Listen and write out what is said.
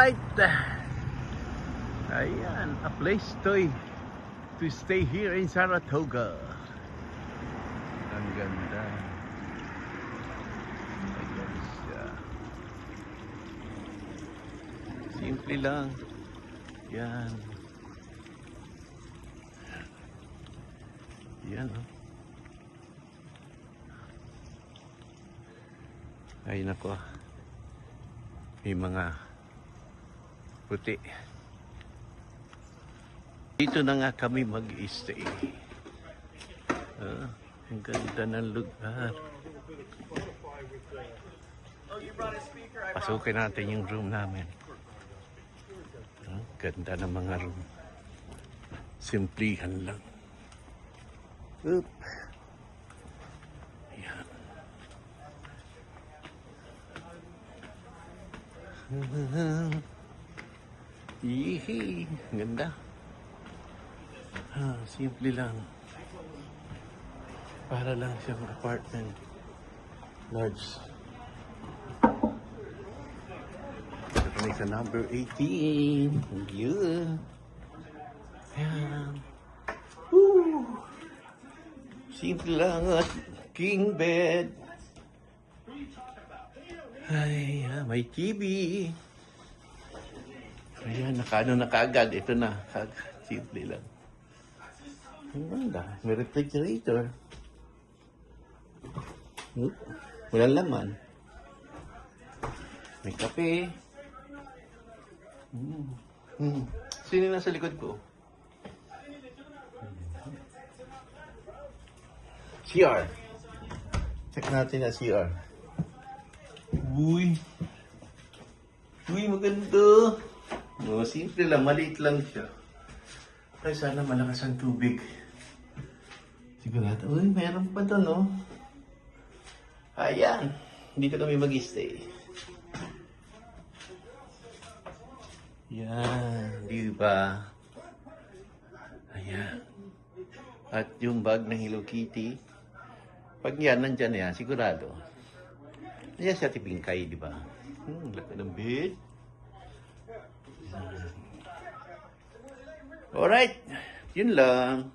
Alright. Ayan, a place to stay here in Saratoga. Ang ganda. Ayan siya. Simple lang. Yan. Yan, oh. Ay, nako. May mga puti. Dito na nga kami mag-stay. Ang ganda ng lugar. Pasukin natin yung room namin. Ganda ng mga room. Simplihan lang. Oop. Ayan. Yee, ganda. Simple lang. Para lang siyang apartment. Large. Ito kami sa number 18. Yun. Ayan. Woo! Simple lang at king bed. Ay, may TV. Ayan, na kaagad. Ito na. Simple lang. Ang ganda. May refrigerator. Walang laman. May kape. Sino nasa likod ko? CR. Check natin na CR. Uy, maganda. Simple lang, maliit lang siya. Ay, sana malakas ang tubig. Sigurado. Uy, meron pa to, no? Ayan. Dito kami mag-stay. Yan, di ba? Ayan. At yung bag ng Hello Kitty, pag yan, nandyan yan, sigurado. Ayan siya tipingkay, di ba? Laki ng bed. Alright, yun lang.